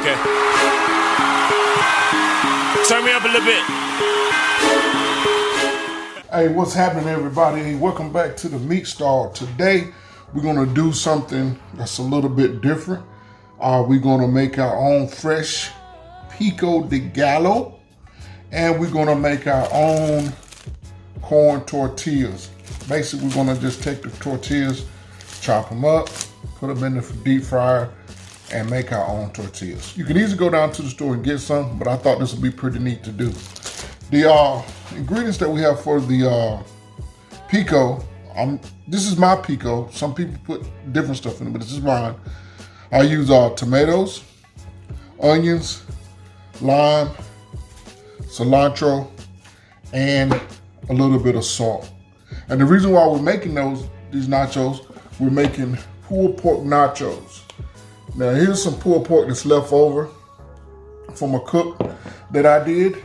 Okay. Turn me up a little bit. Hey, what's happening, everybody? Hey, welcome back to the Meat Stall. Today, we're gonna do something that's a little bit different. We're gonna make our own fresh pico de gallo, and we're gonna make our own corn tortillas. Basically, we're gonna just take the tortillas, chop them up, put them in the deep fryer, and make our own tortillas. You can easily go down to the store and get some, but I thought this would be pretty neat to do. The ingredients that we have for the pico, this is my pico. Some people put different stuff in it, but this is mine. I use tomatoes, onions, lime, cilantro, and a little bit of salt. And the reason why we're making these nachos, we're making pulled pork nachos. Now here's some pulled pork that's left over from a cook that I did.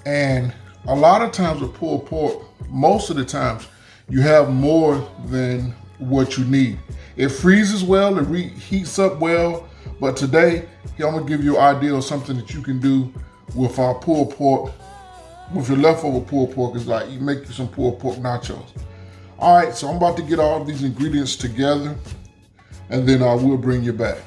And a lot of times with pulled pork, most of the times, you have more than what you need. It freezes well, it heats up well, but today, I'm gonna give you an idea of something that you can do with our pulled pork. With your leftover pulled pork, is like you make you some pulled pork nachos. All right, so I'm about to get all of these ingredients together, and then I will bring you back.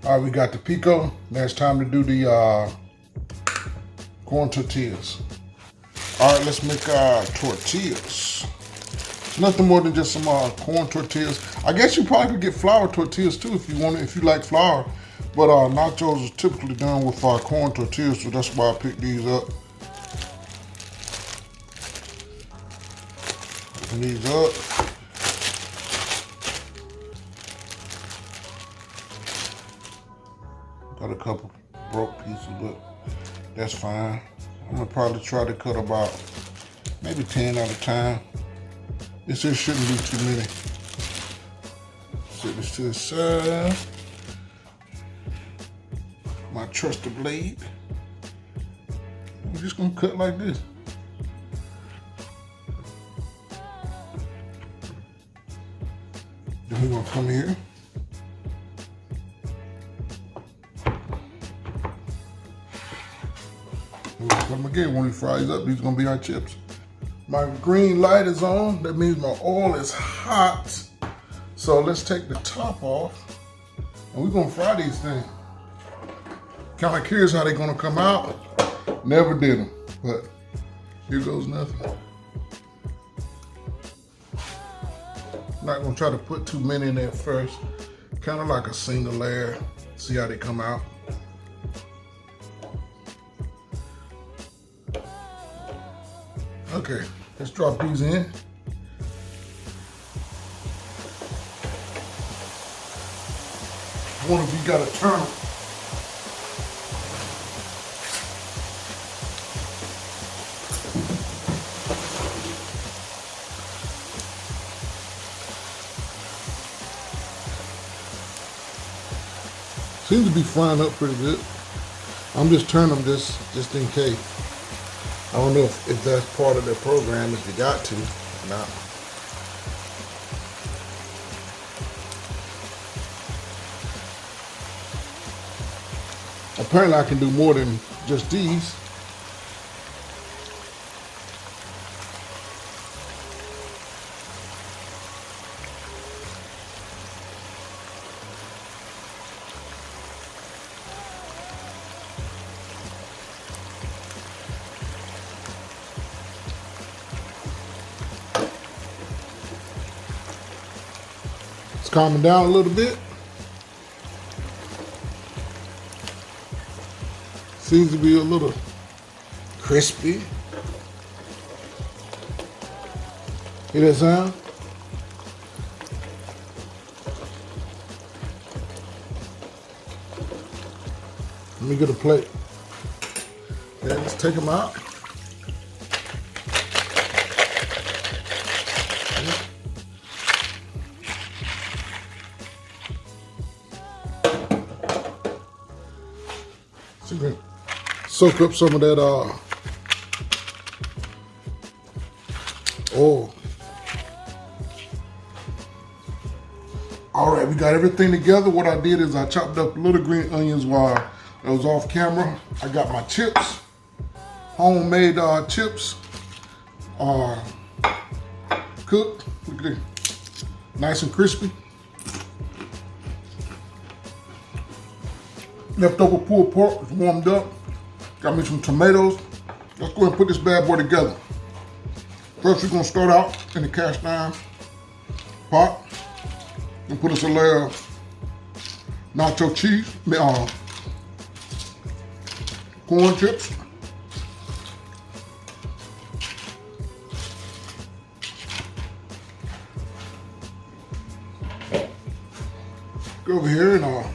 All right, we got the pico. Now it's time to do the corn tortillas. All right, let's make our tortillas. It's nothing more than just some corn tortillas. I guess you probably could get flour tortillas too if you want it, if you like flour. But nachos is typically done with corn tortillas, so that's why I picked these up. Open these up. Got a couple broke pieces, but that's fine. I'm gonna probably try to cut about maybe 10 at a time. This here shouldn't be too many. Set this to the side. My trusty blade. I'm just gonna cut like this. Then we're gonna come here. Come again, when we fry these up, these are gonna be our chips. My green light is on, that means my oil is hot. So let's take the top off, and we're gonna fry these things. Kind of curious how they're gonna come out. Never did them, but here goes nothing. Not gonna try to put too many in there first. Kind of like a single layer, see how they come out. Okay, let's drop these in. One of you gotta turn them. Seems to be frying up pretty good. I'm just turning them just in case. I don't know if that's part of their program, if you got to or not. Apparently I can do more than just these. It's calming down a little bit. Seems to be a little crispy. Hear that sound? Let me get a plate. Okay, let's take them out. So you can soak up some of that oil. All right, we got everything together. What I did is I chopped up little green onions while I was off camera. I got my chips, homemade chips, cooked. Look at this, nice and crispy. Leftover pulled pork is warmed up. Got me some tomatoes. Let's go ahead and put this bad boy together. First, we're gonna start out in the cast iron pot and put us a layer of nacho cheese, corn chips. Go over here and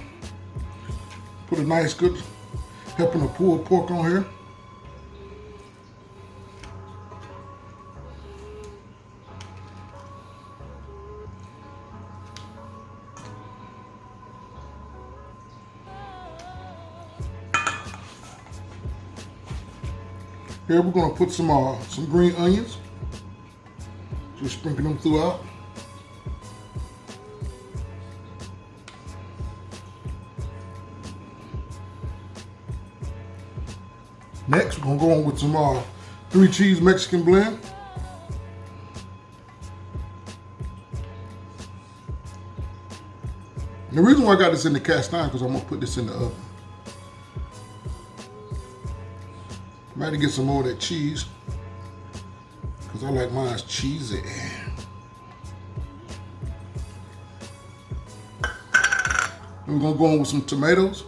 put a nice good helping of pulled pork on here. Here we're gonna put some green onions. Just sprinkle them throughout. Next, we're gonna go on with some 3 cheese Mexican blend. And the reason why I got this in the cast iron because I'm gonna put this in the oven. Might get some more of that cheese because I like mine cheesy. Then we're gonna go on with some tomatoes.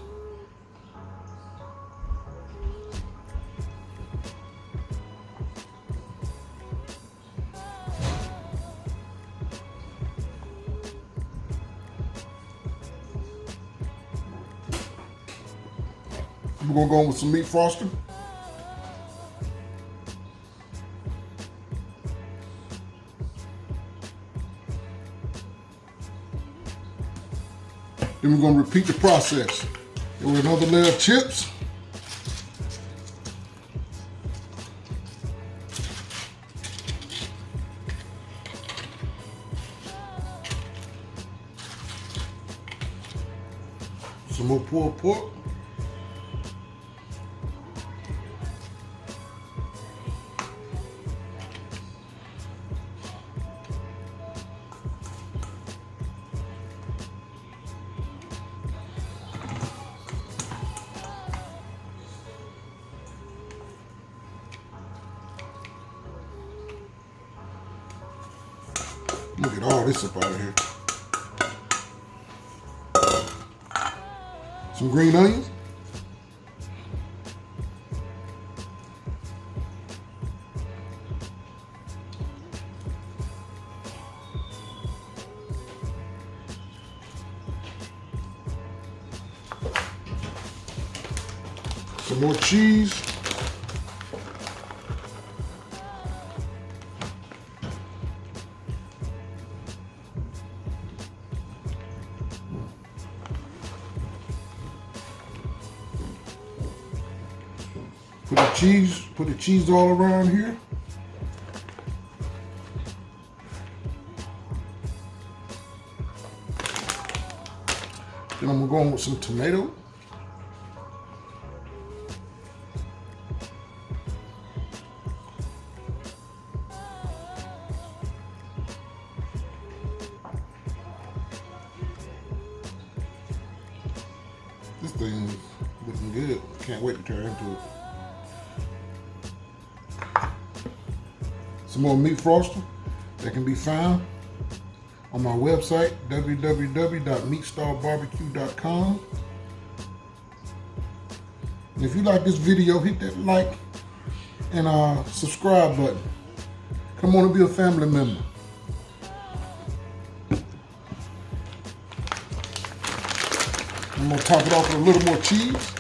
We're gonna go on with some meat frosting. Then we're gonna repeat the process. And with another layer of chips. Some more pulled pork. Look at all this up out of here. Some green onions. Some more cheese. Put the cheese all around here. Then I'm gonna go on with some tomato. This thing is looking good. Can't wait to turn into it. Some more meat frosting that can be found on my website, www.meatstarrbarbecue.com. And if you like this video, hit that like and subscribe button. Come on and be a family member. I'm gonna top it off with a little more cheese.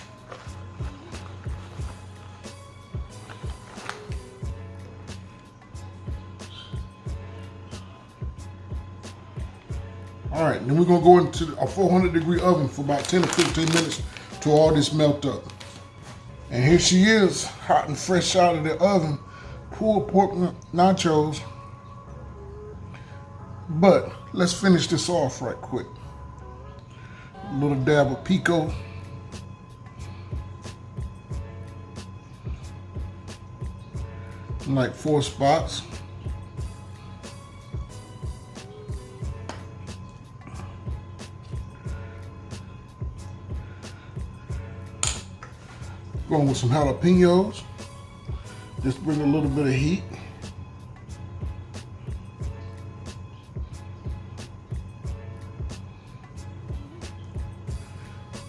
All right, then we're gonna go into a 400-degree oven for about 10 to 15 minutes till all this melt up. And here she is, hot and fresh out of the oven, pulled pork nachos. But let's finish this off right quick. A little dab of pico. Like 4 spots. Going with some jalapenos. Just bring a little bit of heat.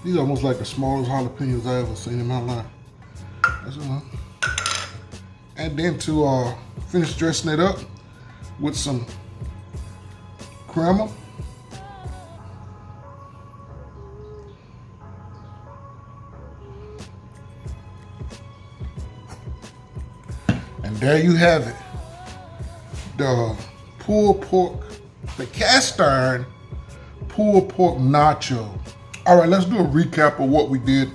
These are almost like the smallest jalapenos I ever seen in my life. That's enough. And then to finish dressing it up with some crema. And there you have it. The pulled pork, the cast iron pulled pork nacho. All right, let's do a recap of what we did.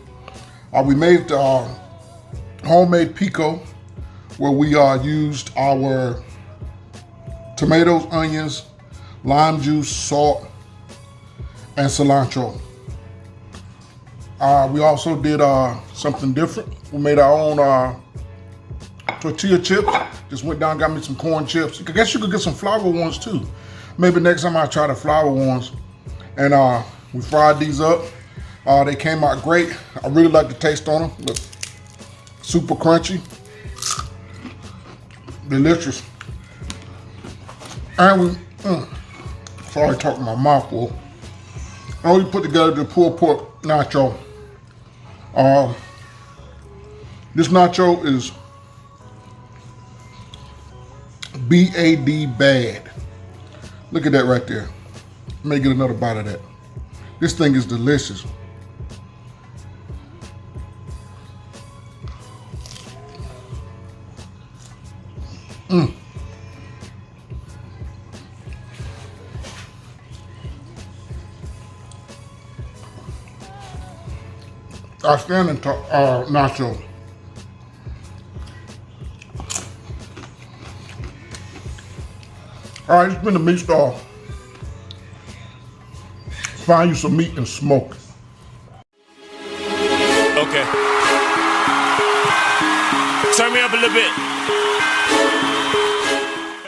We made homemade pico, where we used our tomatoes, onions, lime juice, salt, and cilantro. We also did something different. We made our own tortilla chips. Just went down and got me some corn chips. I guess you could get some flour ones too. Maybe next time I'll try the flour ones. And we fried these up. They came out great. I really like the taste on them. Look, super crunchy. Delicious. And we, sorry, talking my mouth full. And we put together the pulled pork nacho. This nacho is B-A-D bad. Look at that right there. Let me get another bite of that. This thing is delicious. Outstanding nacho. All right, it's been the Meat Star. Find you some meat and smoke it. Okay. Turn me up a little bit.